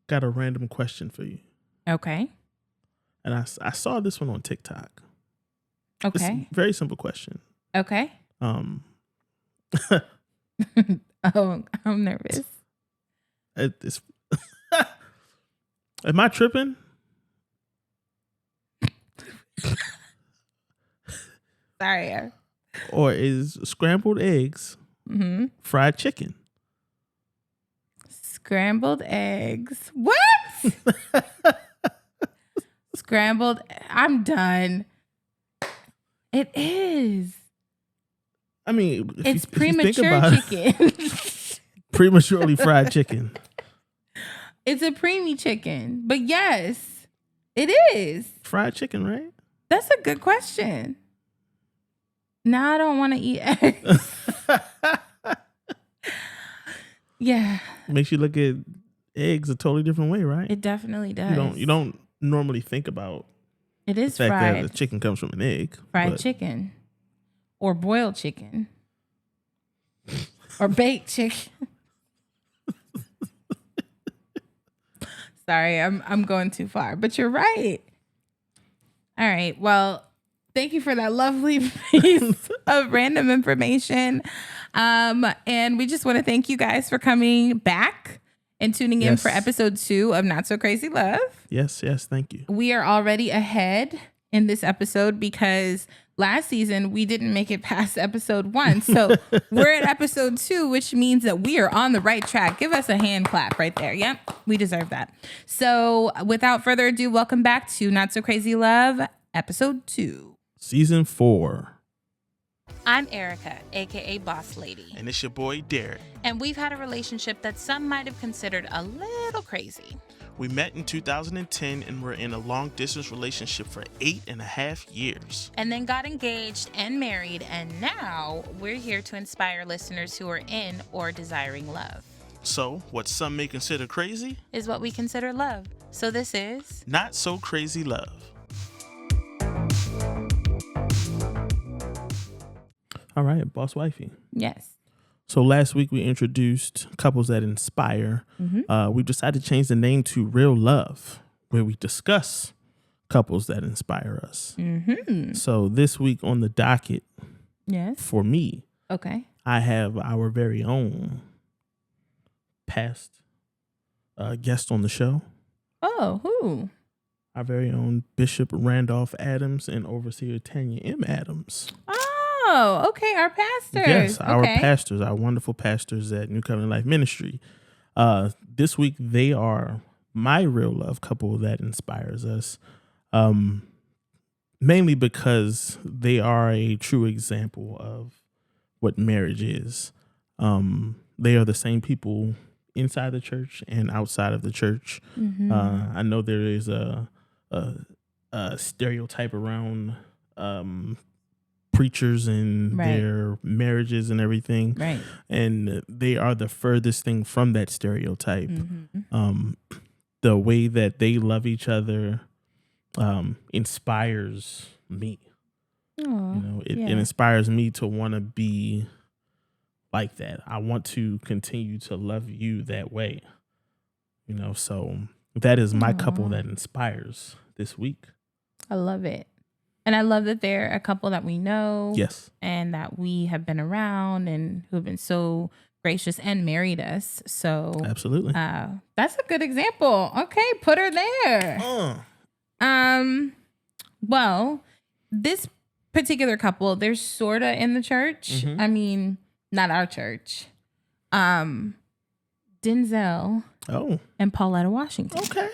got a random question for you. Okay. And I saw this one on TikTok. Okay. It's a very simple question. Okay. Um, Oh, I'm nervous. it's am I tripping? Sorry. Or is scrambled eggs fried chicken? Scrambled eggs. What? Scrambled. I'm done. It is. I mean, It's if you think premature about chicken. it, prematurely fried chicken. It's a preemie chicken. But yes, it is. Fried chicken, right? That's a good question. Now I don't want to eat eggs. Yeah. Makes you look at eggs a totally different way, right? It definitely does. You don't normally think about It is the fact fried. that the chicken comes from an egg. Fried chicken. Or boiled chicken. Or baked chicken. Sorry, I'm going too far, but you're right. All right. Well, thank you for that lovely piece of random information. And we just want to thank you guys for coming back and tuning in for episode 2 of Not So Crazy Love. Yes, thank you. We are already ahead in this episode because last season we didn't make it past episode 1. So we're at episode 2, which means that we are on the right track. Give us a hand clap right there. Yep, we deserve that. So without further ado, welcome back to Not So Crazy Love, episode 2. Season 4. I'm Erika, aka Boss Lady. And it's your boy Derrick. And we've had a relationship that some might have considered a little crazy. We met in 2010 and were in a long distance relationship for 8.5 years. And then got engaged and married, and now we're here to inspire listeners who are in or desiring love. So, what some may consider crazy is what we consider love. So this is Not So Crazy Love. All right, Boss Wifey. Yes. So last week we introduced couples that inspire. We decided to change the name to Real Love, where we discuss couples that inspire us. So this week on the docket, for me, I have our very own past guest on the show. Oh, who? Our very own Bishop Randolph Adams and Overseer Tanya M. Adams. Oh, okay. Our pastors. Yes, our pastors, our wonderful pastors at New Covenant Life Ministry. This week, they are my real love couple that inspires us, mainly because they are a true example of what marriage is. They are the same people inside the church and outside of the church. I know there is a stereotype around preachers and their marriages and everything. Right. And they are the furthest thing from that stereotype. The way that they love each other inspires me. It inspires me to want to be like that. I want to continue to love you that way. So that is my couple that inspires this week. I love it. And I love that they're a couple that we know. Yes. And that we have been around and who have been so gracious and married us. So absolutely. That's a good example. Okay, put her there. Well, this particular couple, they're sorta in the church. I mean, not our church. Denzel and Pauletta Washington. Okay.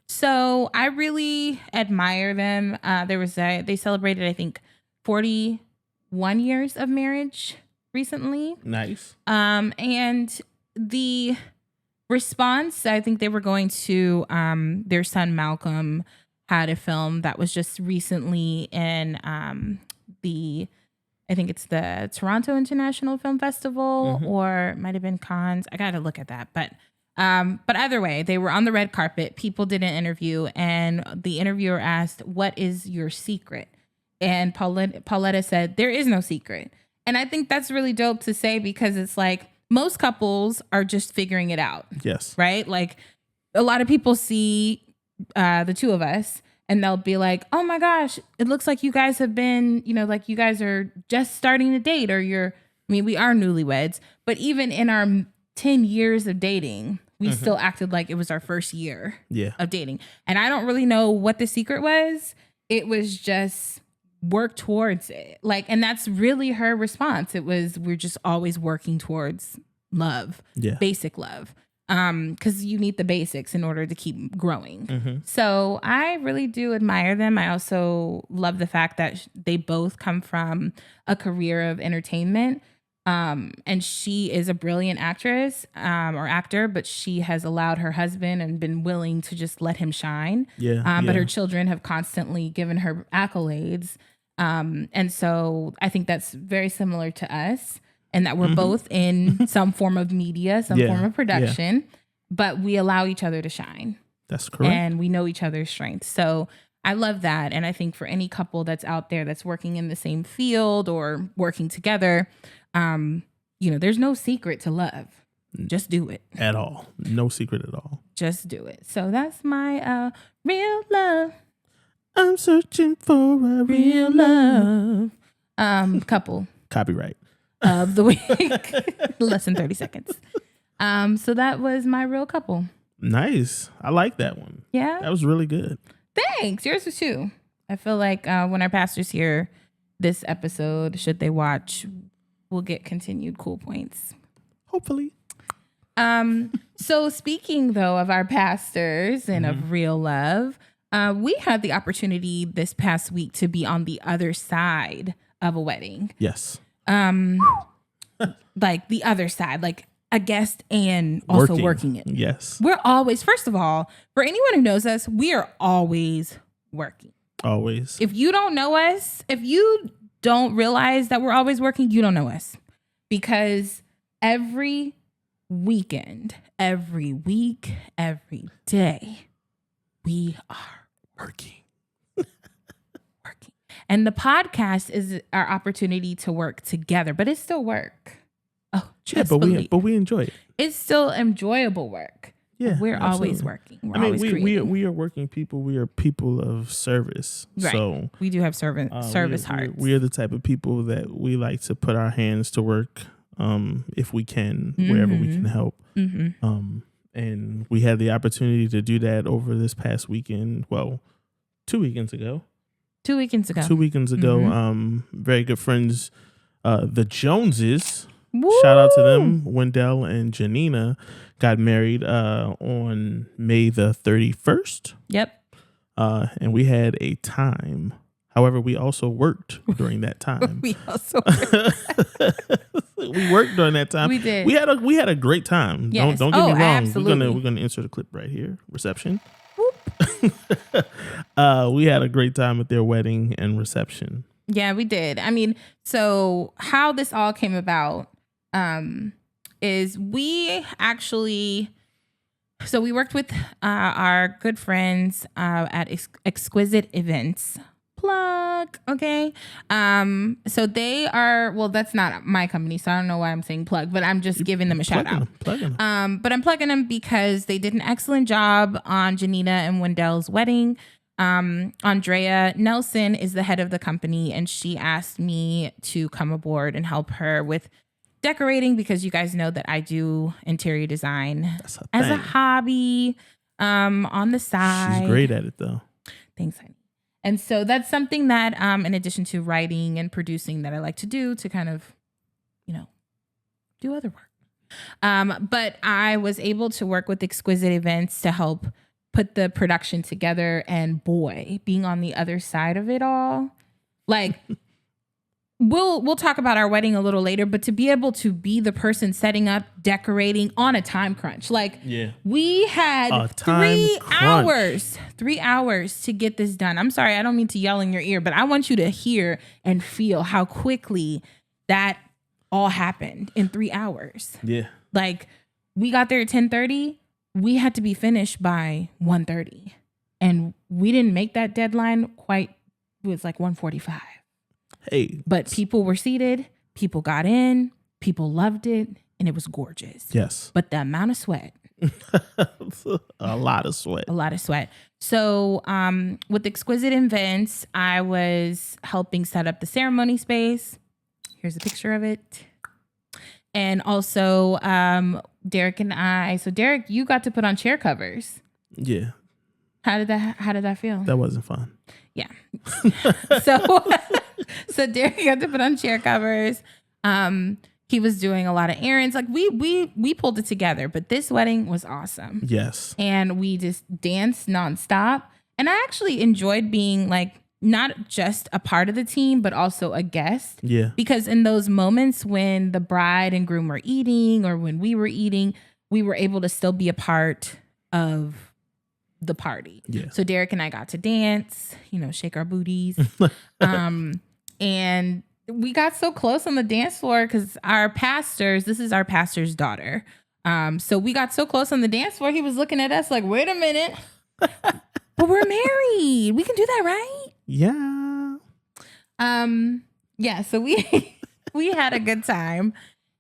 So I really admire them. They celebrated, I think, 41 years of marriage recently. Nice. And the response, I think they were going to, their son Malcolm had a film that was just recently in I think it's the Toronto International Film Festival, or it might have been Cannes. I got to look at that, but either way, they were on the red carpet. People did an interview, and the interviewer asked, "What is your secret?" And Pauletta said, "There is no secret." And I think that's really dope to say, because it's like most couples are just figuring it out. Yes. Right? Like a lot of people see the two of us and they'll be like, oh my gosh, it looks like you guys have been, like you guys are just starting to date, or we are newlyweds, but even in our 10 years of dating, we still acted like it was our first year of dating. And I don't really know what the secret was. It was just work towards it. And that's really her response. It was, we're just always working towards love, basic love. Because you need the basics in order to keep growing. So I really do admire them. I also love the fact that they both come from a career of entertainment. And she is a brilliant actress or actor, but she has allowed her husband and been willing to just let him shine. But her children have constantly given her accolades. And so I think that's very similar to us, and that we're both in some form of media, some form of production, but we allow each other to shine. That's correct. And we know each other's strengths. So I love that. And I think for any couple that's out there that's working in the same field or working together, there's no secret to love. Just do it. At all. No secret at all. Just do it. So that's my real love. I'm searching for a real love. Couple. Copyright. Of the week. Less than 30 seconds. So that was my real couple. Nice. I like that one. Yeah. That was really good. Thanks. Yours was too. I feel like when our pastors hear this episode, should they watch, we'll get continued cool points. Hopefully. So speaking though of our pastors and of real love, we had the opportunity this past week to be on the other side of a wedding. Yes. Like the other side, like a guest and also working it. Yes. We're always, first of all, for anyone who knows us, we are always working. Always. If you don't know us, if you don't realize that we're always working, you don't know us. Because every weekend, every week, every day, we are working. And the podcast is our opportunity to work together, but it's still work. Oh, but we enjoy it. It's still enjoyable work. Yeah, we're always working. We're always creating. We are working people. We are people of service. Right. So we do have service hearts. We are the type of people that we like to put our hands to work, if we can, wherever we can help. And we had the opportunity to do that over this past weekend. Well, 2 weekends ago. 2 weekends ago. 2 weekends ago. Very good friends, the Joneses. Woo! Shout out to them. Wendell and Janina got married on May the 31st. Yep. And we had a time. However, we also worked during that time. We worked during that time. We did. We had a great time. Yes. Don't get me wrong. Absolutely. We're gonna insert a clip right here. Reception. We had a great time at their wedding and reception. Yeah, we did. I mean, so how this all came about is we worked with our good friends at Exquisite Events. Plug, okay? So they are, well, that's not my company, so I don't know why I'm saying plug, but I'm just giving them a shout out. Plugging them. But I'm plugging them because they did an excellent job on Janina and Wendell's wedding. Andrea Nelson is the head of the company, and she asked me to come aboard and help her with decorating, because you guys know that I do interior design as a hobby on the side. She's great at it though. Thanks, honey. And so that's something that in addition to writing and producing that I like to do to kind of, do other work. But I was able to work with Exquisite Events to help put the production together, and boy, being on the other side of it all, like we'll talk about our wedding a little later, but to be able to be the person setting up, decorating on a time crunch, we had 3 hours to get this done. I'm sorry, I don't mean to yell in your ear, but I want you to hear and feel how quickly that all happened in 3 hours. Yeah. Like we got there at 10:30. We had to be finished by 1:30, and we didn't make that deadline quite. It was like 1:45. Hey, but people were seated. People got in. People loved it, and it was gorgeous. Yes. But the amount of sweat A lot of sweat. A lot of sweat. So with Exquisite Events, I was helping set up the ceremony space. Here's a picture of it. And also Derrick and I. So Derrick, you got to put on chair covers. Yeah. How did that feel? That wasn't fun. Yeah. So Derrick got to put on chair covers. He was doing a lot of errands. Like we pulled it together, but this wedding was awesome. Yes. And we just danced nonstop. And I actually enjoyed being like not just a part of the team, but also a guest. Yeah. Because in those moments when the bride and groom were eating or when we were eating, we were able to still be a part of the party. Yeah. So Derrick and I got to dance, shake our booties. And we got so close on the dance floor because this is our pastor's daughter. So we got so close on the dance floor, he was looking at us like, wait a minute. But we're married. We can do that, right? Yeah. Yeah, so we had a good time.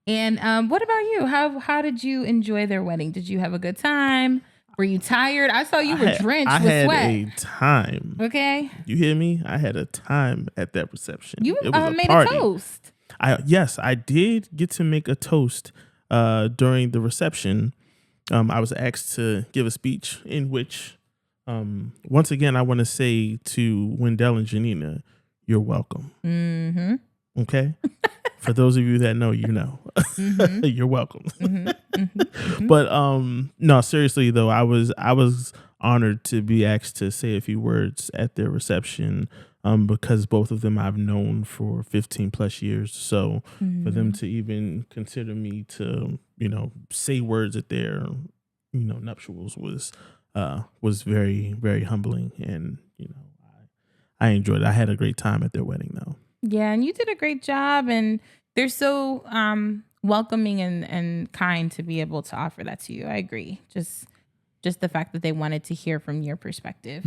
And what about you? How did you enjoy their wedding? Did you have a good time? Were you tired? I saw you were drenched with sweat. I had a time. Okay. You hear me? I had a time at that reception. You it was made party. a toast. Yes, I did get to make a toast during the reception. I was asked to give a speech in which, once again, I want to say to Wendell and Janina, you're welcome. Mm-hmm. Okay? For those of you that know, you know. Mm-hmm. You're welcome. Mm-hmm. Mm-hmm. But no, seriously though, I was honored to be asked to say a few words at their reception because both of them I've known for 15 plus years. So for them to even consider me to, say words at their, nuptials was very, very humbling. And, I enjoyed it. I had a great time at their wedding though. Yeah, and you did a great job, and they're so welcoming and kind to be able to offer that to you. I agree. Just the fact that they wanted to hear from your perspective.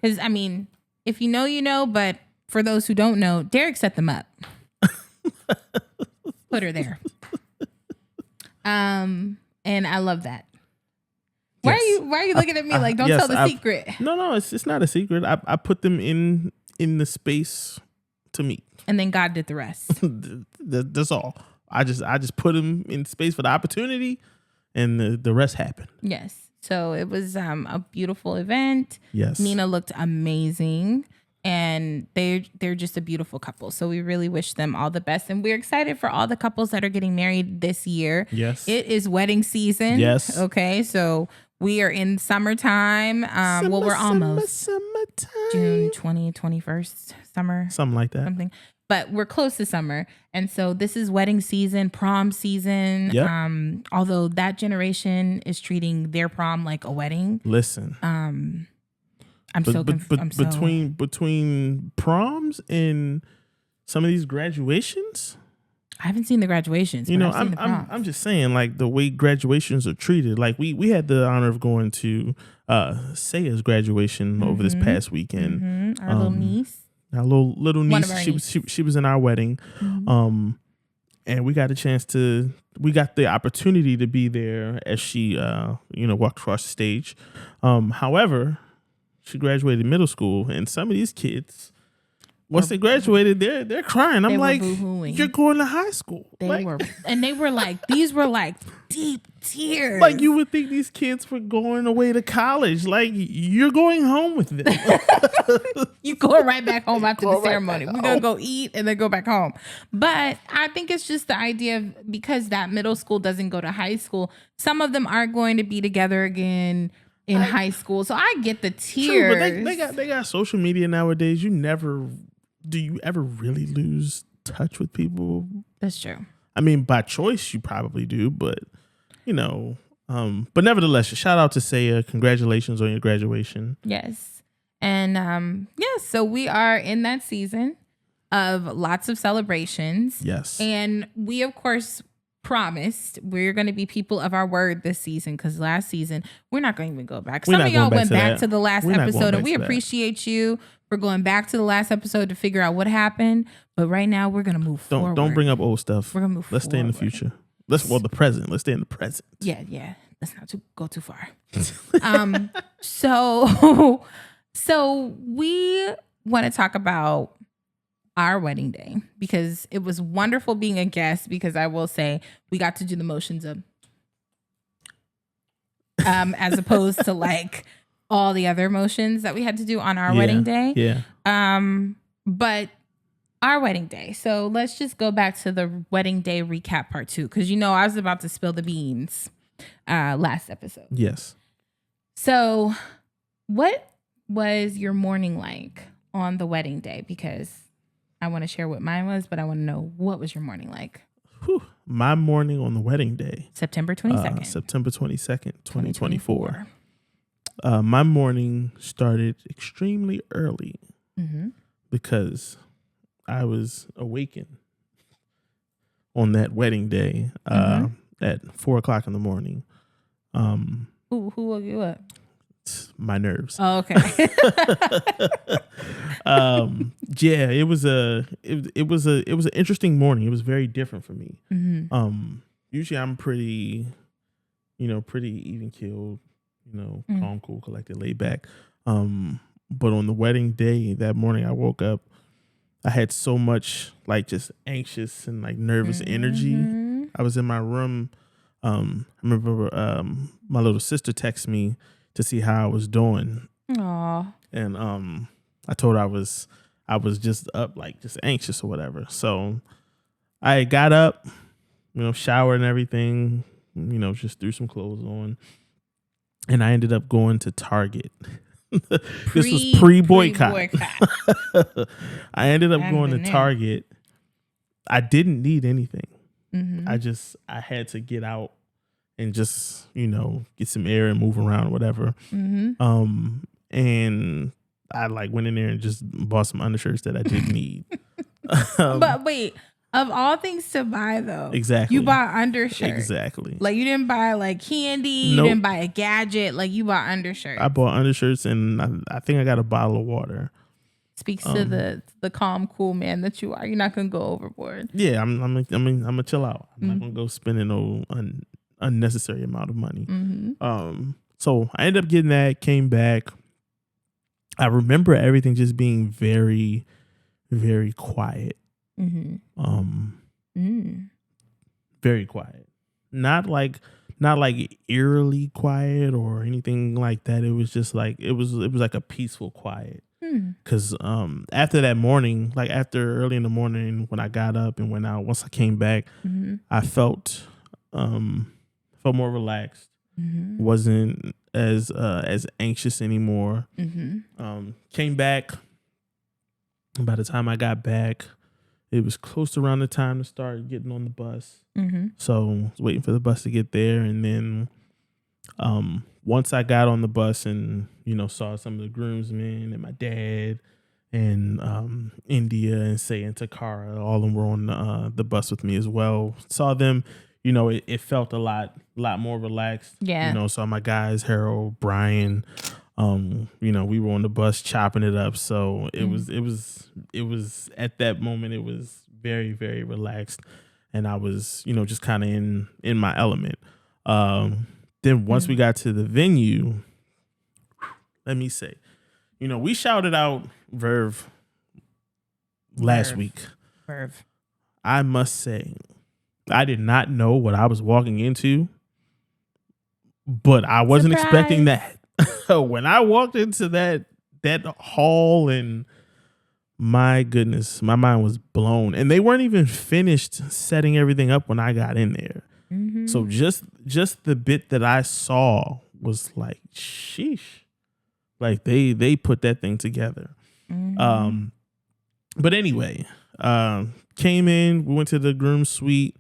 Because, I mean, if you know, you know, but for those who don't know, Derrick set them up. Put her there. And I love that. Why are you looking at me like, don't tell the secret? No, it's not a secret. I put them in the space to meet. And then God did the rest. That's all. I just put them in space for the opportunity, and the rest happened. Yes. So it was a beautiful event. Yes. Nina looked amazing, and they're just a beautiful couple. So we really wish them all the best, and we're excited for all the couples that are getting married this year. Yes. It is wedding season. Yes. Okay. So we are in summertime. We're almost summertime. June 20, 21st, summer. Something like that. Something. But we're close to summer. And so this is wedding season, prom season. Yep. Although that generation is treating their prom like a wedding. Listen. Between proms and some of these graduations, I haven't seen the graduations. I'm just saying, like, the way graduations are treated. Like we had the honor of going to Saya's graduation over this past weekend. Our little niece. Our little niece. She was in our wedding. And we got the opportunity to be there as she walked across the stage. However, she graduated middle school, and some of these kids, once they graduated, they're crying. I'm like, boo-hooing. You're going to high school. They were like, these were like deep tears. Like, you would think these kids were going away to college. Like, you're going home with them. You going right back home after the ceremony. We're gonna go eat and then go back home. But I think it's just the idea of, because that middle school doesn't go to high school, some of them are going to be together again in high school. So I get the tears. True, but they got social media nowadays. Do you ever really lose touch with people? That's true. I mean, by choice, you probably do, but but nevertheless, shout out to Saya. Congratulations on your graduation. Yes. And so we are in that season of lots of celebrations. Yes. And we, of course, promised we're going to be people of our word this season, because last season, we're not going to even go back. Some of y'all went back to the last episode, and we appreciate you for going back to the last episode to figure out what happened. But right now, we're going to move forward. Don't bring up old stuff. We're going to move Let's forward. stay in the future. The present. Let's stay in the present. Yeah. let's not go too far. So we want to talk about our wedding day because it was wonderful being a guest, because I will say we got to do the motions of as opposed to like all the other motions that we had to do on our wedding day. Yeah. But our wedding day. So let's just go back to the wedding day recap part 2, because I was about to spill the beans last episode. Yes. So what was your morning like on the wedding day? Because I want to share what mine was, but I want to know, what was your morning like? My morning on the wedding day. September 22nd. September 22nd, 2024. My morning started extremely early because I was awakened on that wedding day at 4:00 in the morning. Who woke you up? My nerves. Oh, okay. Yeah, it was an interesting morning. It was very different for me. Usually I'm pretty even keeled, calm, cool, collected, laid back. But on the wedding day, that morning I woke up, I had so much like just anxious and like nervous energy. I was in my room. I remember my little sister texted me to see how I was doing. Aww. And I told her I was just up, like just anxious or whatever. So I got up, showered and everything, just threw some clothes on. And I ended up going to Target. This was pre-boycott. I ended up going to Target. I didn't need anything. I had to get out and just, get some air and move around or whatever. And I like went in there and just bought some undershirts that I didn't need. But wait, of all things to buy though, exactly, you bought undershirts. Exactly. Like you didn't buy like candy, Nope. You didn't buy a gadget, like you bought undershirts. I bought undershirts and I think I got a bottle of water. Speaks to the calm, cool man that you are. You're not gonna go overboard. Yeah, I'm gonna chill out. I'm not gonna go spending no unnecessary amount of money. So I ended up getting that, came back. I remember everything just being very, very quiet. Very quiet. Not like eerily quiet or anything like that. It was just like it was like a peaceful quiet. Because after that morning, like after early in the morning when I got up and went out, once I came back, I felt more relaxed. Wasn't as anxious anymore. Came back. And by the time I got back, it was close to around the time to start getting on the bus. So I was waiting for the bus to get there, and then once I got on the bus and saw some of the groomsmen and my dad and India and Say and Takara, all of them were on the bus with me as well. Saw them, it felt a lot more relaxed. Yeah. Saw my guys, Harold, Brian. We were on the bus chopping it up. So it was at that moment, it was very, very relaxed. And I was, just kind of in my element. Then once we got to the venue, let me say, we shouted out Verve last week. Verve. I must say, I did not know what I was walking into, but I wasn't expecting that. When I walked into that hall, and my goodness, my mind was blown. And they weren't even finished setting everything up when I got in there. So just the bit that I saw was like, sheesh. Like they put that thing together. But anyway, came in, we went to the groom's suite.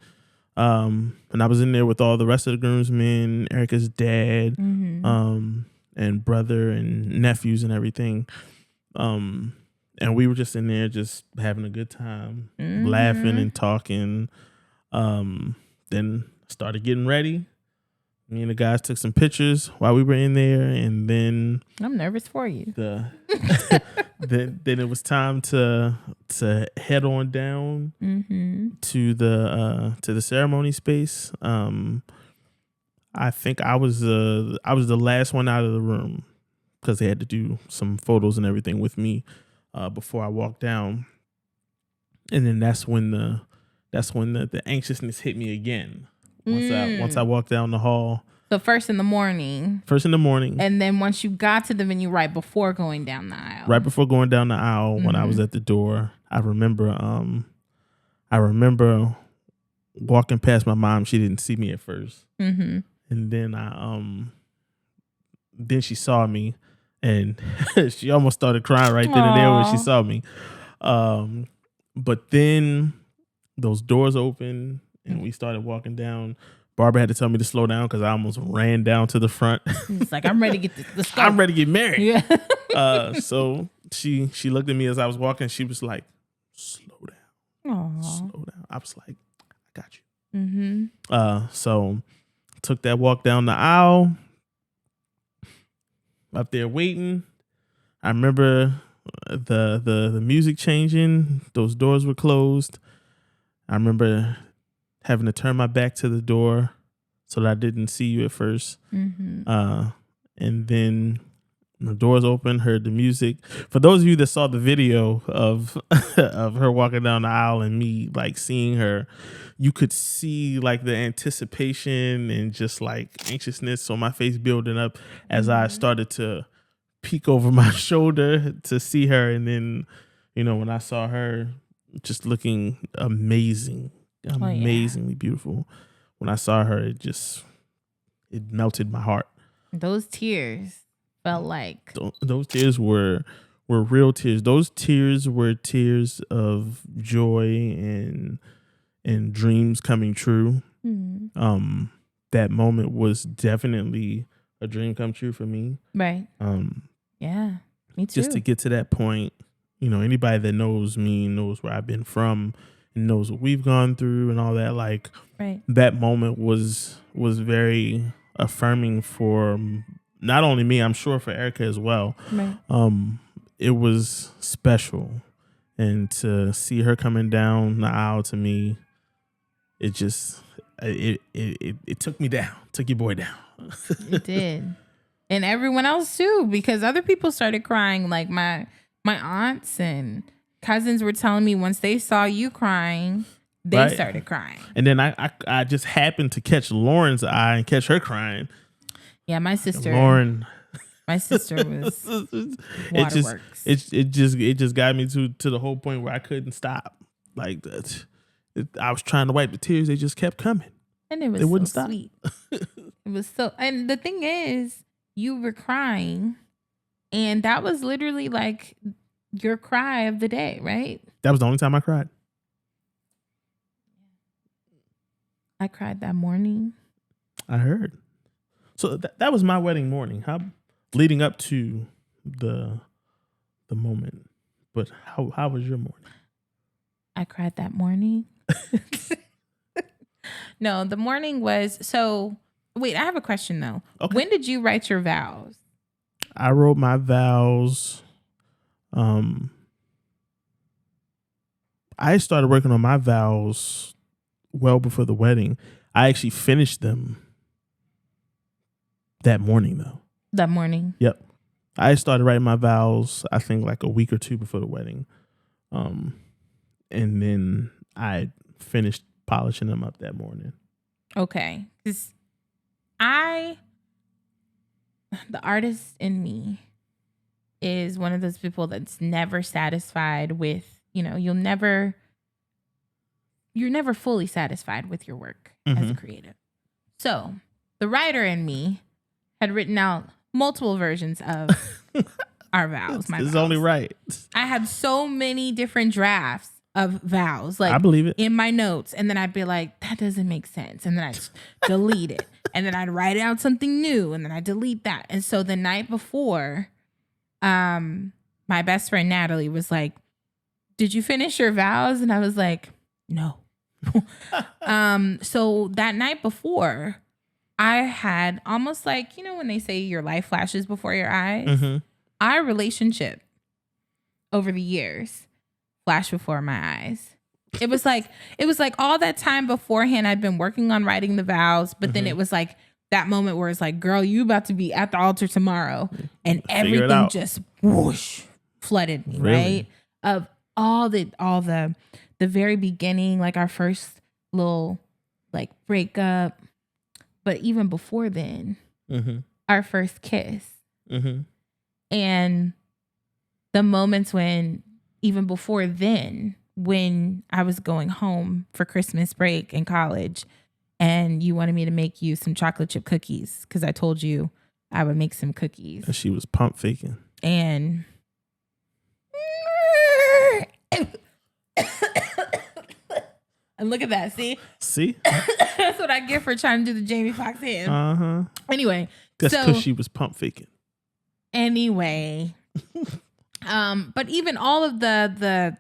And I was in there with all the rest of the groomsmen, Erika's dad, and brother and nephews and everything. And we were just in there just having a good time, laughing and talking. Then started getting ready. Me and the guys took some pictures while we were in there, and then I'm nervous for you. Then it was time to head on down to the ceremony space. I think I was the last one out of the room because they had to do some photos and everything with me before I walked down. And then that's when the anxiousness hit me again. Once I walked down the hall. So first in the morning. And then once you got to the venue right before going down the aisle. Right before going down the aisle, when I was at the door, I remember walking past my mom. She didn't see me at first. Mm-hmm. And then then she saw me, and she almost started crying right then and there when she saw me. But then those doors opened and we started walking down. Barbara had to tell me to slow down because I almost ran down to the front. It's like, I'm ready to get this. Let's go. I'm ready to get married. Yeah. So she looked at me as I was walking. She was like, slow down. Aww. Slow down. I was like, I got you. Mm-hmm. So took that walk down the aisle. Up there waiting. I remember the music changing. Those doors were closed. I remember having to turn my back to the door so that I didn't see you at first. Mm-hmm. And then the doors open, heard the music. For those of you that saw the video of of her walking down the aisle and me like seeing her, you could see like the anticipation and just like anxiousness on my face building up as I started to peek over my shoulder to see her. And then, when I saw her just looking amazingly beautiful, when I saw her, it melted my heart. Those tears felt like those tears were real tears. Those tears were tears of joy and dreams coming true. Mm-hmm. That moment was definitely a dream come true for me. Right. Yeah, me too. Just to get to that point, anybody that knows me knows where I've been from and knows what we've gone through and all that. Like, right. That moment was very affirming for not only me, I'm sure for Erika as well. Right. It was special, and to see her coming down the aisle to me, it just it took me down, took your boy down. It did. And everyone else too, because other people started crying. Like my aunts and cousins were telling me once they saw you crying, they started crying. And then I just happened to catch Lauren's eye and catch her crying. Yeah, my sister. My sister was waterworks. It just got me to the whole point where I couldn't stop. Like I was trying to wipe the tears, they just kept coming. And it was so sweet. It was so, and the thing is, you were crying, and that was literally like your cry of the day, right? That was the only time I cried. I cried that morning. I heard. So that was my wedding morning. How leading up to the moment. But how was your morning? I cried that morning. No, the morning was so. Wait, I have a question though. Okay. When did you write your vows? I wrote my vows. I started working on my vows well before the wedding. I actually finished them that morning though. That morning? Yep. I started writing my vows, I think like a week or two before the wedding. And then I finished polishing them up that morning. Okay. Because the artist in me is one of those people that's never satisfied with, you're never fully satisfied with your work as a creative. So the writer in me had written out multiple versions of our vows. It's only right. I had so many different drafts of vows, like I believe it, in my notes, and then I'd be like, that doesn't make sense, and then I'd delete it, and then I'd write out something new, and then I delete that. And so the night before, my best friend Natalie was like, "Did you finish your vows?" And I was like, "No." So that night before, I had almost like, when they say your life flashes before your eyes, our relationship over the years flashed before my eyes. It was like all that time beforehand I'd been working on writing the vows, but then it was like that moment where it's like, girl, you about to be at the altar tomorrow, and Figure it everything out. just whoosh flooded me, Really? right? Of all the very beginning, like our first little like breakup, but even before then, our first kiss, and the moments when even before then, when I was going home for Christmas break in college, and you wanted me to make you some chocolate chip cookies because I told you I would make some cookies. And she was pump faking. And and look at that. See? That's what I get for trying to do the Jamie Foxx hand. Anyway. That's because she was pump faking. Anyway. But even all of the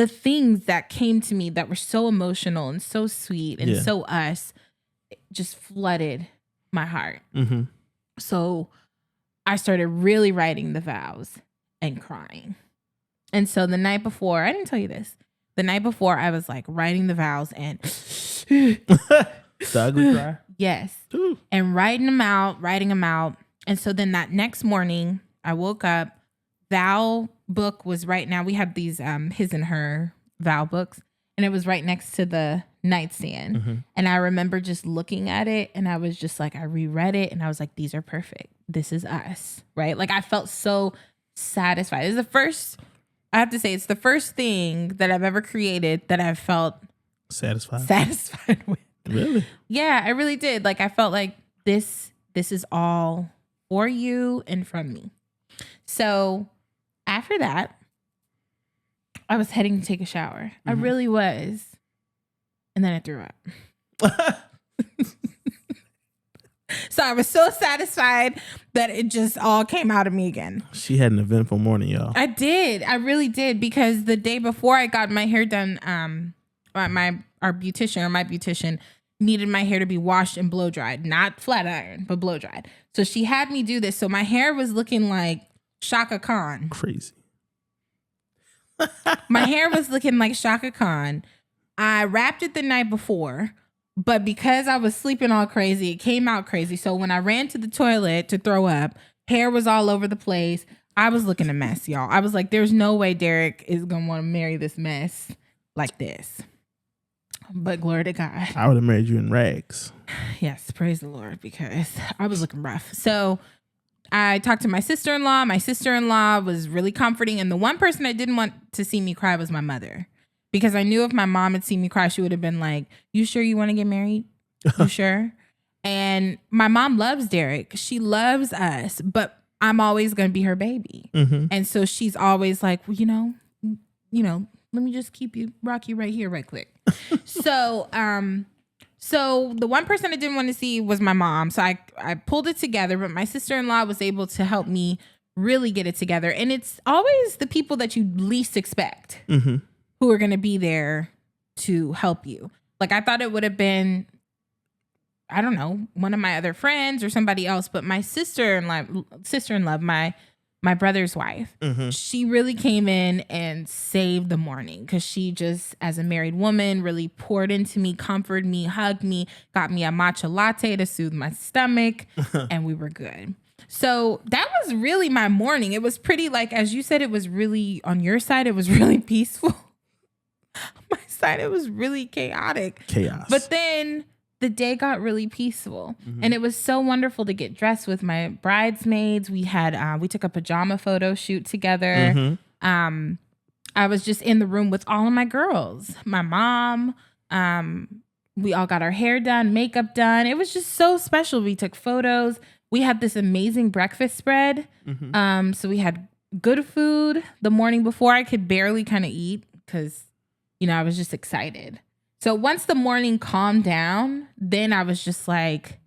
things that came to me that were so emotional and so sweet and so us just flooded my heart. So I started really writing the vows and crying. And so the night before, I didn't tell you this. The night before, I was like writing the vows and the ugly cry? Yes. Ooh. And writing them out. And so then that next morning, I woke up. Vow book was right now. We had these his and her vow books, and it was right next to the nightstand. And I remember just looking at it, and I was just like, I reread it, and I was like, these are perfect. This is us, right? Like I felt so satisfied. It's the first, I have to say, it's the first thing that I've ever created that I've felt satisfied with. Really? Yeah, I really did. Like I felt like this is all for you and from me. So after that, I was heading to take a shower. I really was. And then I threw up. So I was so satisfied that it just all came out of me again. She had an eventful morning, y'all. I did. I really did. Because the day before I got my hair done, my beautician needed my hair to be washed and blow dried. Not flat iron, but blow dried. So she had me do this. So my hair was looking like Shaka Khan. Crazy. My hair was looking like Shaka Khan. I wrapped it the night before, but because I was sleeping all crazy, it came out crazy. So when I ran to the toilet to throw up, hair was all over the place. I was looking a mess, y'all. I was like, there's no way Derrick is going to want to marry this mess like this. But glory to God. I would have married you in rags. Yes, praise the Lord, because I was looking rough. So I talked to my sister-in-law. My sister-in-law was really comforting. And the one person I didn't want to see me cry was my mother. Because I knew if my mom had seen me cry, she would have been like, you sure you want to get married? You sure? And my mom loves Derrick. She loves us, but I'm always going to be her baby. And so she's always like, well, you know, let me just rock you right here, right quick. So the one person I didn't want to see was my mom. So I pulled it together, but my sister-in-law was able to help me really get it together. And it's always the people that you least expect who are going to be there to help you. Like I thought it would have been, I don't know, one of my other friends or somebody else, but my sister-in-law, my brother's wife, she really came in and saved the morning because she just, as a married woman, really poured into me, comforted me, hugged me, got me a matcha latte to soothe my stomach, and we were good. So that was really my morning. It was pretty, like, as you said, it was really, on your side, it was really peaceful. On my side, it was really chaotic. Chaos. But then the day got really peaceful, and it was so wonderful to get dressed with my bridesmaids. We had we took a pajama photo shoot together. I was just in the room with all of my girls, my mom. We all got our hair done, makeup done. It was just so special. We took photos. We had this amazing breakfast spread. So we had good food the morning before. I could barely kind of eat because, I was just excited. So once the morning calmed down, then I was just like,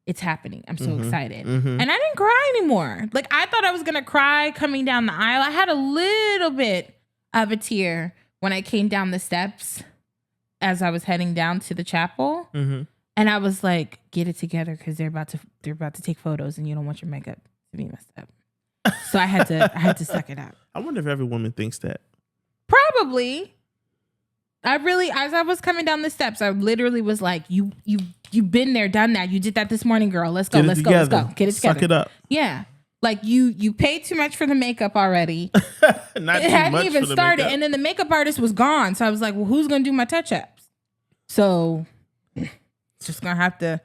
it's happening. I'm so excited. And I didn't cry anymore. Like I thought I was going to cry coming down the aisle. I had a little bit of a tear when I came down the steps as I was heading down to the chapel. And I was like, get it together because they're about to take photos and you don't want your makeup to be messed up. So I had to suck it up. I wonder if every woman thinks that. Probably. as I was coming down the steps, I literally was like, you've been there, done that. You did that this morning, girl. Let's go. Let's go. Get it together. Suck it up. Yeah. Like you paid too much for the makeup already. It hadn't even started. And then the makeup artist was gone. So I was like, well, who's going to do my touch-ups? So just going to have to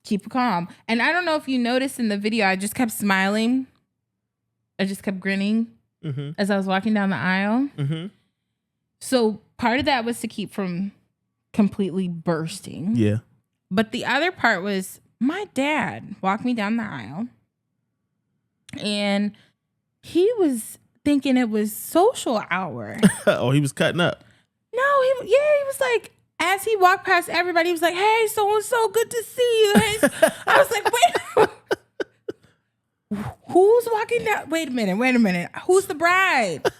keep calm. And I don't know if you noticed in the video, I just kept smiling. I just kept grinning as I was walking down the aisle. Mm-hmm. So part of that was to keep from completely bursting. Yeah. But the other part was my dad walked me down the aisle and he was thinking it was social hour. Oh, he was cutting up. No, he was like, as he walked past everybody, he was like, hey, so-and-so, good to see you. I was like, wait, who's walking down? Wait a minute. Who's the bride?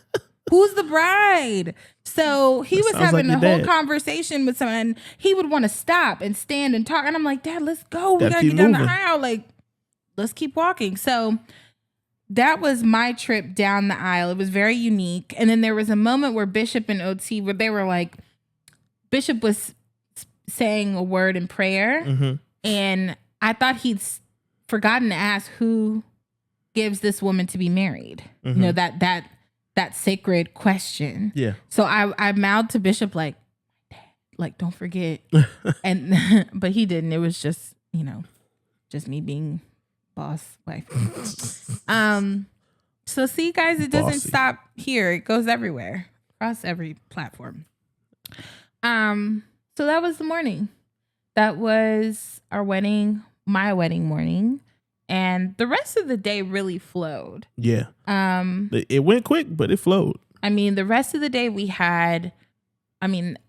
Who's the bride? So he was having a whole conversation with someone, and he would want to stop and stand and talk. And I'm like, Dad, let's go. We gotta get down the aisle. Like, let's keep walking. So that was my trip down the aisle. It was very unique. And then there was a moment where Bishop and OT, where they were like, Bishop was saying a word in prayer, and I thought he'd forgotten to ask who gives this woman to be married. You know, that sacred question. Yeah. So I mouthed to Bishop like, don't forget. But he didn't. It was just, just me being boss wife. So see, guys, it doesn't stop here. It goes everywhere, across every platform. So that was the morning. That was our wedding, my wedding morning. And the rest of the day really flowed. Yeah. It went quick, but it flowed. I mean, the rest of the day we had,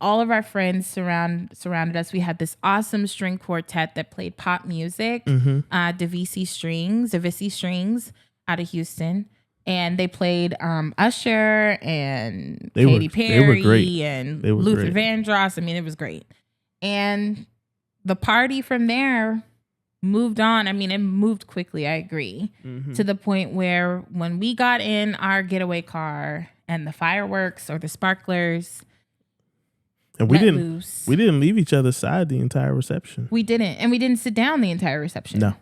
all of our friends surrounded us. We had this awesome string quartet that played pop music, Davisi Strings out of Houston. And they played Usher and Katy Perry and Luther Vandross. It was great. And the party from there moved on. It moved quickly, I agree, to the point where when we got in our getaway car and the fireworks or the sparklers, and we didn't leave each other's side the entire reception. We didn't. And we didn't sit down the entire reception. No.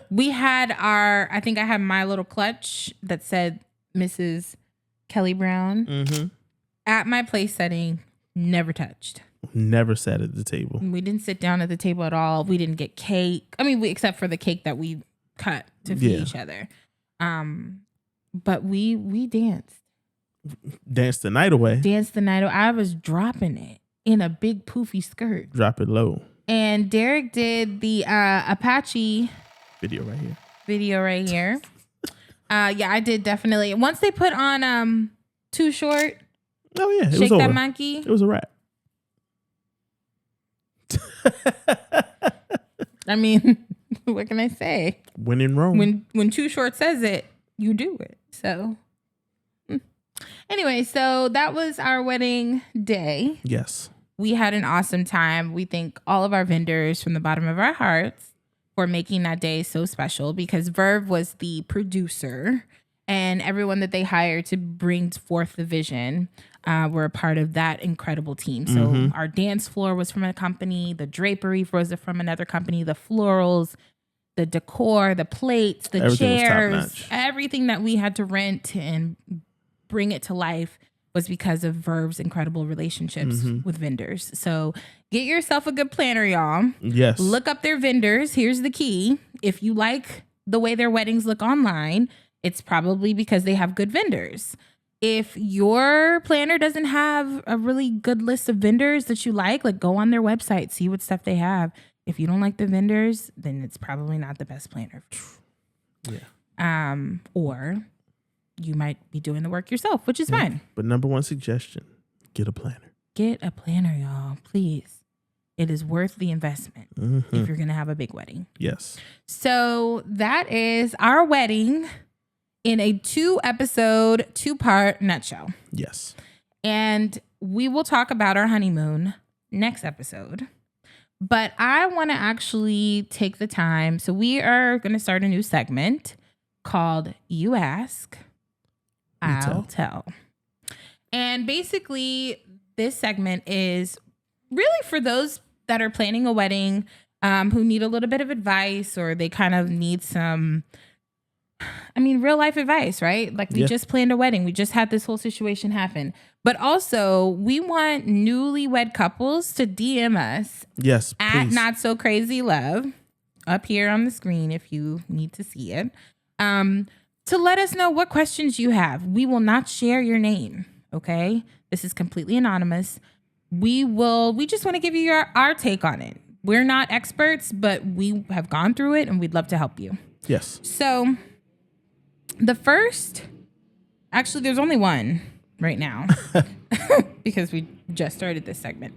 We had I think I had my little clutch that said Mrs. Kelly Brown at my place setting, never touched. Never sat at the table. We didn't sit down at the table at all. We didn't get cake. Except for the cake that we cut to feed each other. But we danced. Danced the night away. I was dropping it in a big poofy skirt. Drop it low. And Derrick did the Apache video right here. Yeah, I did definitely. Once they put on Too Short. Oh yeah, Shake That Monkey. It was a wrap. What can I say? When in Rome. When Too Short says it, you do it. So anyway, so that was our wedding day. Yes. We had an awesome time. We thank all of our vendors from the bottom of our hearts for making that day so special, because Verve was the producer and everyone that they hired to bring forth the vision were a part of that incredible team. So our dance floor was from a company, the drapery was from another company, the florals, the decor, the plates, the chairs, everything that we had to rent and bring it to life was because of Verve's incredible relationships with vendors. So get yourself a good planner, y'all. Yes. Look up their vendors. Here's the key. If you like the way their weddings look online, it's probably because they have good vendors. If your planner doesn't have a really good list of vendors that you like go on their website, see what stuff they have. If you don't like the vendors, then it's probably not the best planner. Yeah. Or you might be doing the work yourself, which is fine. But number one suggestion, get a planner. Get a planner, y'all, please. It is worth the investment if you're going to have a big wedding. Yes. So that is our wedding in a 2-episode, 2-part nutshell. Yes. And we will talk about our honeymoon next episode. But I want to actually take the time. So we are going to start a new segment called You Ask, I'll Tell. And basically, this segment is really for those that are planning a wedding, who need a little bit of advice, or they kind of need some, real life advice, right? Like we just planned a wedding. We just had this whole situation happen. But also we want newlywed couples to DM us. Yes, at please. Not So Crazy Love up here on the screen if you need to see it. To let us know what questions you have. We will not share your name. Okay. This is completely anonymous. We just want to give you our take on it. We're not experts, but we have gone through it and we'd love to help you. Yes. So the first, actually, there's only one right now because we just started this segment.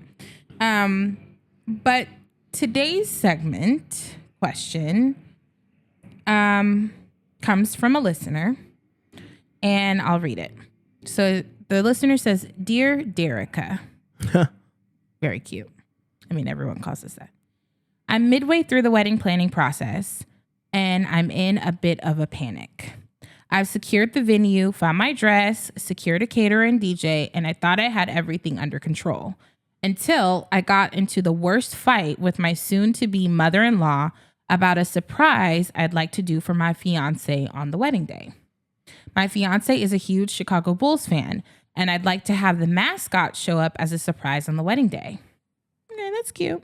But today's segment question comes from a listener, and I'll read it. So the listener says, "Dear Derricka," very cute. Everyone calls us that. "I'm midway through the wedding planning process, and I'm in a bit of a panic. I've secured the venue, found my dress, secured a caterer and DJ, and I thought I had everything under control until I got into the worst fight with my soon-to-be mother-in-law about a surprise I'd like to do for my fiance on the wedding day. My fiance is a huge Chicago Bulls fan, and I'd like to have the mascot show up as a surprise on the wedding day." Okay, that's cute.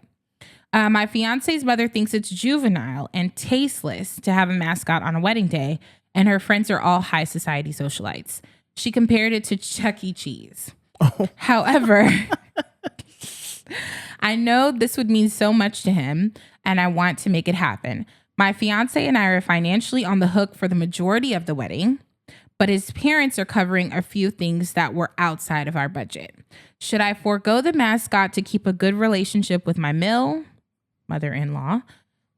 "My fiance's mother thinks it's juvenile and tasteless to have a mascot on a wedding day, and her friends are all high society socialites. She compared it to Chuck E. Cheese. However, I know this would mean so much to him, and I want to make it happen. My fiance and I are financially on the hook for the majority of the wedding, but his parents are covering a few things that were outside of our budget. Should I forego the mascot to keep a good relationship with my mother-in-law,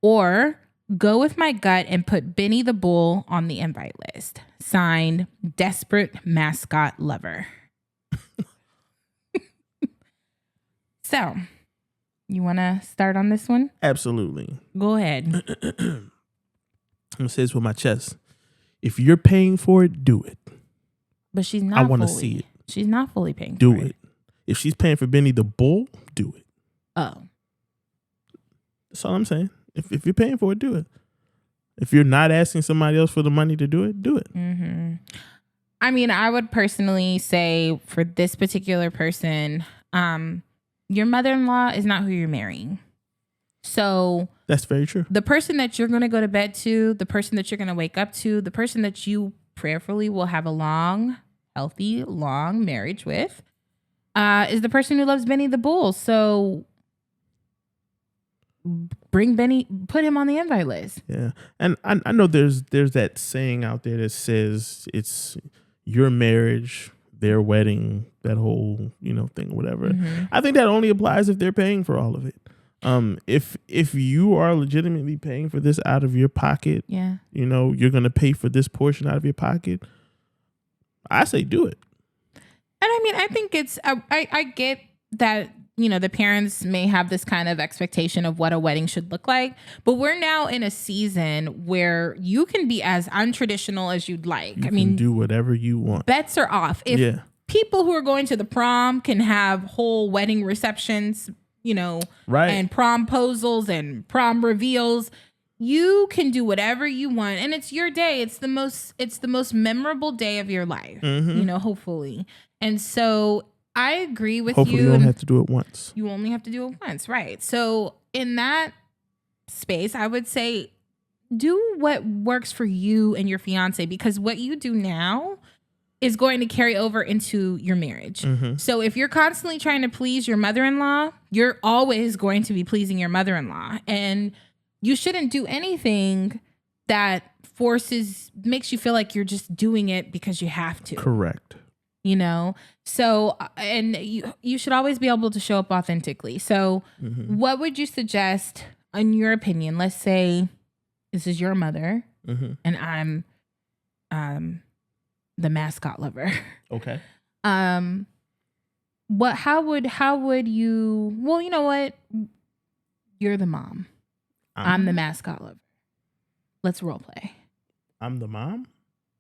or go with my gut and put Benny the Bull on the invite list? Signed, Desperate Mascot Lover." So, you want to start on this one? Absolutely. Go ahead. I'm going to say this with my chest. If you're paying for it, do it. But she's not. I want to see it. She's not fully paying do for it. Do it. If she's paying for Benny the Bull, do it. Oh. That's all I'm saying. If you're paying for it, do it. If you're not asking somebody else for the money to do it, do it. Mm-hmm. I would personally say for this particular person, your mother-in-law is not who you're marrying. So that's very true. The person that you're going to go to bed to, the person that you're going to wake up to, the person that you prayerfully will have a long, healthy, long marriage with, is the person who loves Benny the Bull. So bring Benny, put him on the invite list. Yeah. And I know there's that saying out there that says it's your marriage, their wedding, that whole, thing, whatever. Mm-hmm. I think that only applies if they're paying for all of it. If you are legitimately paying for this out of your pocket, you're going to pay for this portion out of your pocket, I say do it. And I think it's, I get that, the parents may have this kind of expectation of what a wedding should look like, but we're now in a season where you can be as untraditional as you'd like. You can do whatever you want. Bets are off. If people who are going to the prom can have whole wedding receptions, right, and promposals and prom reveals, you can do whatever you want, and it's your day. It's the most memorable day of your life, hopefully. And so I agree with hopefully you. You don't have to do it once. You only have to do it once, right? So in that space, I would say do what works for you and your fiance, because what you do now is going to carry over into your marriage. Mm-hmm. So if you're constantly trying to please your mother-in-law, you're always going to be pleasing your mother-in-law. And you shouldn't do anything that makes you feel like you're just doing it because you have to. Correct. So, and you should always be able to show up authentically. So what would you suggest, in your opinion? Let's say this is your mother and I'm the mascot lover. Okay. How would you, well, you know what? You're the mom. I'm the mascot lover. Let's role play. I'm the mom?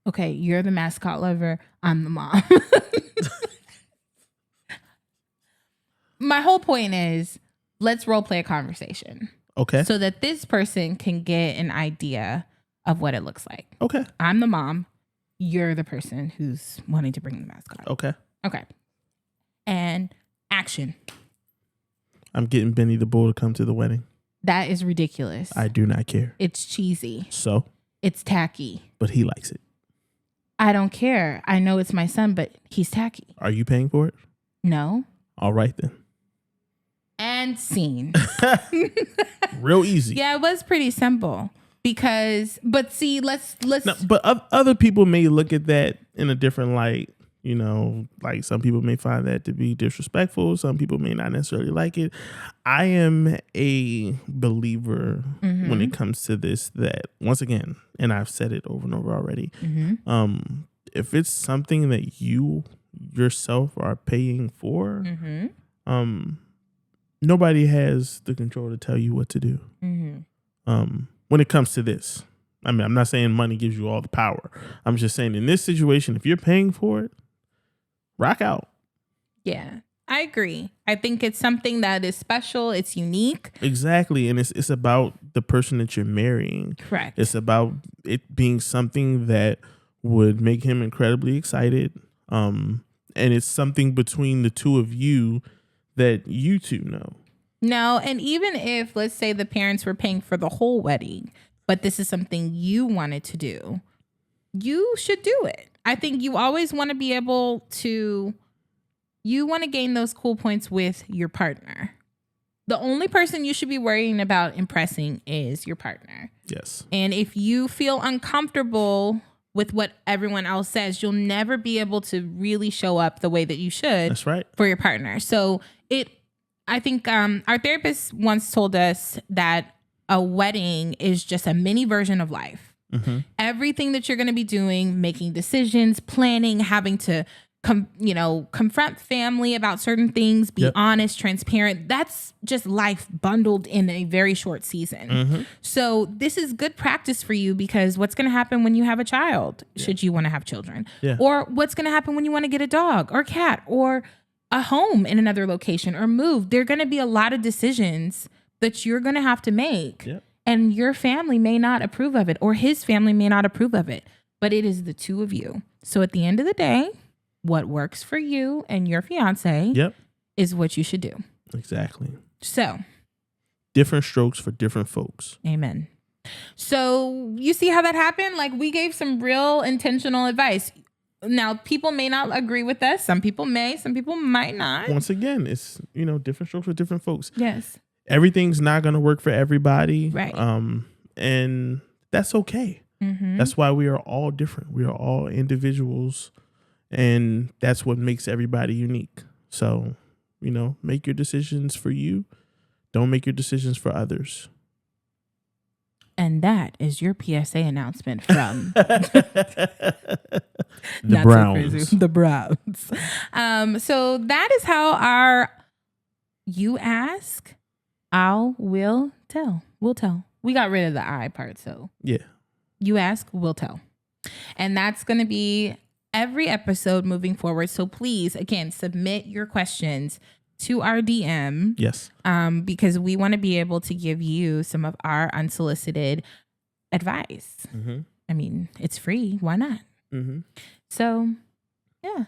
Okay, you're the mascot lover. I'm the mom. my whole point is, let's role play a conversation. Okay. So that this person can get an idea of what it looks like. Okay. I'm the mom. You're the person who's wanting to bring the mascot. Okay. Okay. And action. I'm getting Benny the Bull to come to the wedding. That is ridiculous. I do not care. It's cheesy. So? It's tacky. But he likes it. I don't care. I know it's my son, but he's tacky. Are you paying for it? No. All right then. And scene. Real easy. Yeah, it was pretty simple. But see, let's. No, but other people may look at that in a different light. You know, like some people may find that to be disrespectful. Some people may not necessarily like it. I am a believer when it comes to this that, once again, and I've said it over and over already, if it's something that you yourself are paying for, nobody has the control to tell you what to do. When it comes to this, I mean, I'm not saying money gives you all the power. I'm just saying in this situation, if you're paying for it, rock out. Yeah, I agree. I think it's something that is special. It's unique. Exactly. And it's about the person that you're marrying. Correct. It's about it being something that would make him incredibly excited. And it's something between the two of you that you two know. No, and even if, let's say, the parents were paying for the whole wedding, but this is something you wanted to do, you should do it. I think you always want to be able to, you want to gain those cool points with your partner. The only person you should be worrying about impressing is your partner. Yes. And if you feel uncomfortable with what everyone else says, you'll never be able to really show up the way that you should. That's right. For your partner. So I think our therapist once told us that a wedding is just a mini version of life. Everything that you're going to be doing, making decisions, planning, having to confront family about certain things, be honest, transparent. That's just life bundled in a very short season. So this is good practice for you, because what's going to happen when you have a child, should you want to have children, or what's going to happen when you want to get a dog or cat or a home in another location or move. There are going to be a lot of decisions that you're going to have to make. And your family may not approve of it, or his family may not approve of it, but it is the two of you. So at the end of the day, what works for you and your fiance is what you should do. Exactly. So different strokes for different folks. Amen. So you see how that happened? Like, we gave some real intentional advice. Now, people may not agree with us. Some people may, some people might not. Once again, it's, different strokes for different folks. Yes. Everything's not going to work for everybody. Right. And that's okay. That's why we are all different. We are all individuals, and that's what makes everybody unique. So, make your decisions for you. Don't make your decisions for others. And that is your PSA announcement from the Browns. So the Browns. So that is how you ask, we'll tell. We'll tell. We got rid of the I part, so yeah. You ask, we'll tell. And that's going to be every episode moving forward. So please, again, submit your questions to our DM. Yes. Because we want to be able to give you some of our unsolicited advice. I mean, it's free. Why not? So, yeah.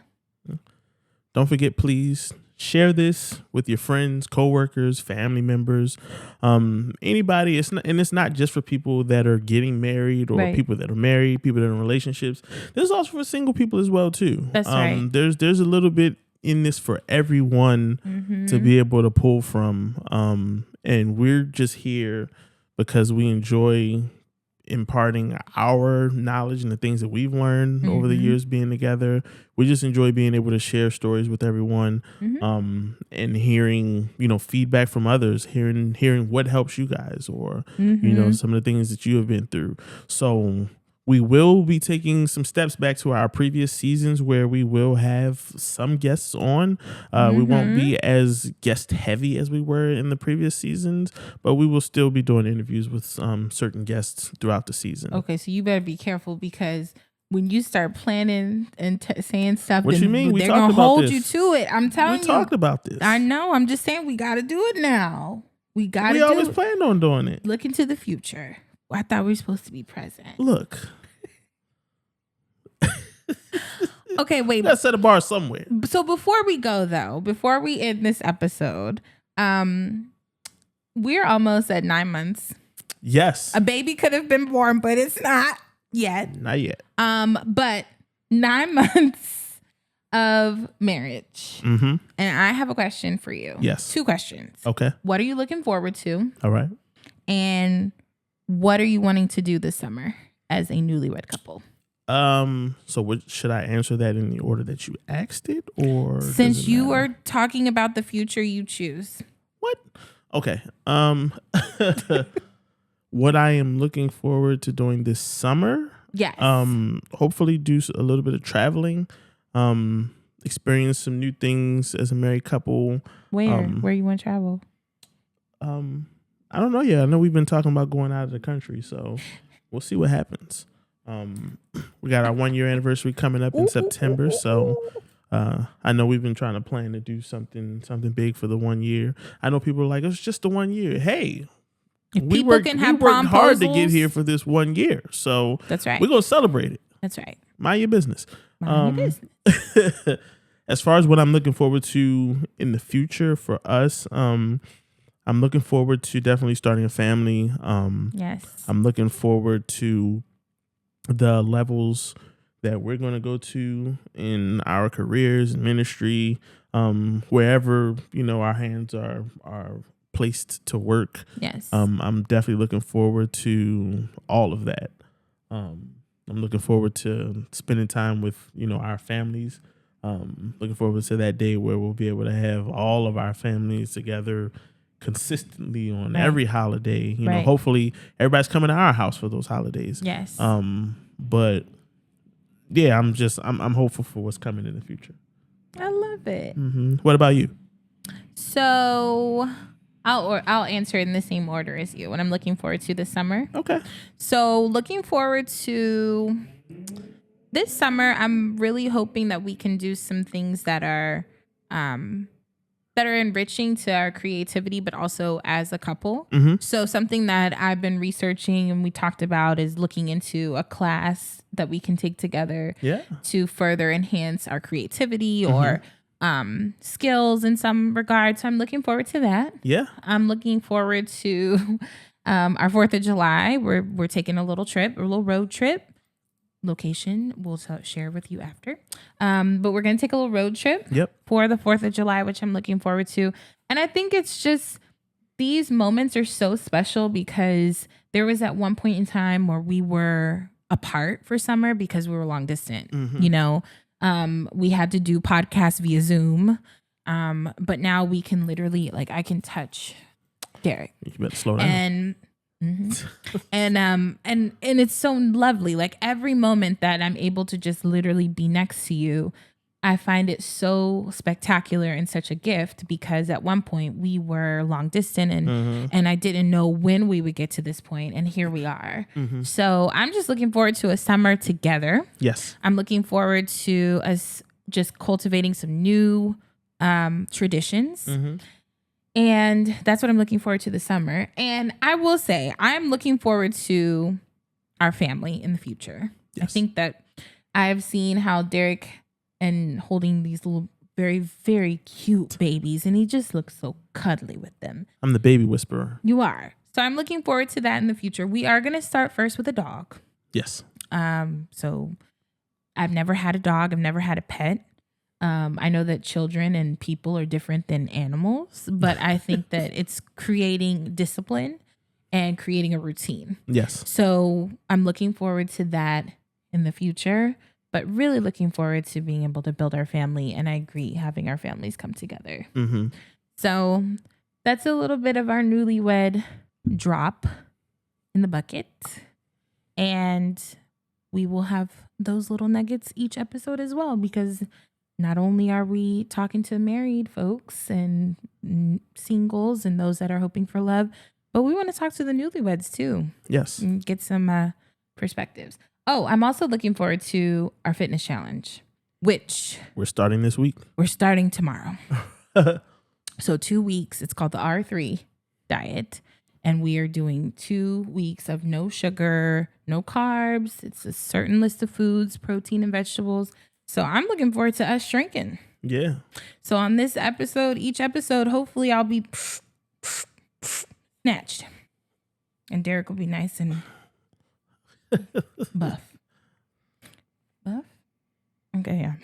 Don't forget, please share this with your friends, coworkers, family members, anybody. It's not just for people that are getting married or people that are married, people that are in relationships. There's also for single people as well too. That's right. There's a little bit in this for everyone to be able to pull from. And we're just here because we enjoy imparting our knowledge and the things that we've learned over the years being together. We just enjoy being able to share stories with everyone, and hearing, feedback from others, hearing what helps you guys, or, some of the things that you have been through. So we will be taking some steps back to our previous seasons where we will have some guests on. We won't be as guest heavy as we were in the previous seasons, but we will still be doing interviews with certain guests throughout the season. Okay, so you better be careful, because when you start planning and saying stuff, what then you mean? they're going to hold you to it. I'm telling you. We talked about this. I know. I'm just saying we got to do it now. We always planned on doing it. Look into the future. I thought we were supposed to be present. Look. Okay, wait. Let's set a bar somewhere. So before we go, though, before we end this episode, we're almost at 9 months. Yes. A baby could have been born, but it's not yet. Not yet. But 9 months of marriage. Mm-hmm. And I have a question for you. Yes. 2 questions. Okay. What are you looking forward to? All right. And what are you wanting to do this summer as a newlywed couple? So should I answer that in the order that you asked it, or since you are talking about the future, you choose. What? Okay. What I am looking forward to doing this summer. Yes. Hopefully do a little bit of traveling. Experience some new things as a married couple. Where you want to travel? I don't know yet. I know we've been talking about going out of the country, so we'll see what happens. We got our 1 year anniversary coming up in September, so I know we've been trying to plan to do something big for the 1 year. I know people are like, it's just the 1 year. Hey, we worked hard to get here for this 1 year, so that's right. We're gonna celebrate it. That's right. Mind your business. Mind your business. As far as what I'm looking forward to in the future for us, I'm looking forward to definitely starting a family. Yes. I'm looking forward to the levels that we're going to go to in our careers and ministry, wherever, our hands are placed to work. Yes. I'm definitely looking forward to all of that. I'm looking forward to spending time with, our families. Looking forward to that day where we'll be able to have all of our families together consistently on every holiday. Hopefully everybody's coming to our house for those holidays. Yes. But yeah, I'm hopeful for what's coming in the future. I love it. Mm-hmm. What about you? So I'll answer in the same order as you. What I'm looking forward to this summer. Okay. So looking forward to this summer, I'm really hoping that we can do some things that are enriching to our creativity, but also as a couple. Mm-hmm. So something that I've been researching and we talked about is looking into a class that we can take together to further enhance our creativity or skills in some regard. So I'm looking forward to that. Yeah. I'm looking forward to our 4th of July. We're taking a little road trip. Location we'll share with you after. But we're going to take a little road trip for the 4th of July, which I'm looking forward to. And I think it's just these moments are so special because there was at one point in time where we were apart for summer because we were long distant. Mm-hmm. We had to do podcasts via Zoom. But now we can literally, I can touch Derrick. You better slow down. And it's so lovely. Like every moment that I'm able to just literally be next to you, I find it so spectacular and such a gift because at one point we were long distant and I didn't know when we would get to this point, and here we are. Mm-hmm. So I'm just looking forward to a summer together. Yes. I'm looking forward to us just cultivating some new traditions. Mm-hmm. And that's what I'm looking forward to this summer. And I will say, I'm looking forward to our family in the future. Yes. I think that I've seen how Derrick and holding these little very, very cute babies, and he just looks so cuddly with them. I'm the baby whisperer. You are. So I'm looking forward to that in the future. We are going to start first with a dog. Yes. So I've never had a dog. I've never had a pet. I know that children and people are different than animals, but I think that it's creating discipline and creating a routine. Yes. So I'm looking forward to that in the future, but really looking forward to being able to build our family. And I agree, having our families come together. Mm-hmm. So that's a little bit of our newlywed drop in the bucket. And we will have those little nuggets each episode as well, because not only are we talking to married folks and singles and those that are hoping for love, but we want to talk to the newlyweds too. Yes. And get some perspectives. Oh, I'm also looking forward to our fitness challenge, which we're starting this week. We're starting tomorrow. So 2 weeks. It's called the R3 diet. And we are doing 2 weeks of no sugar, no carbs. It's a certain list of foods, protein and vegetables. So I'm looking forward to us shrinking. Yeah. So on this episode, each episode, hopefully I'll be snatched. And Derrick will be nice and buff. Buff? Okay, yeah.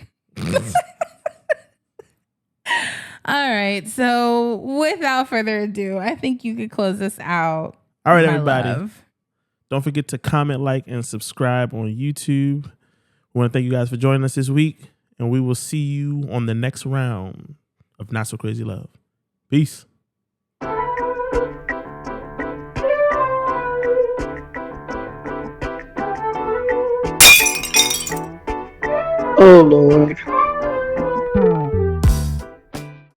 All right. So without further ado, I think you could close this out. All right, everybody. Love. Don't forget to comment, like, and subscribe on YouTube. We want to thank you guys for joining us this week. And we will see you on the next round of Not So Crazy Love. Peace. Oh, Lord.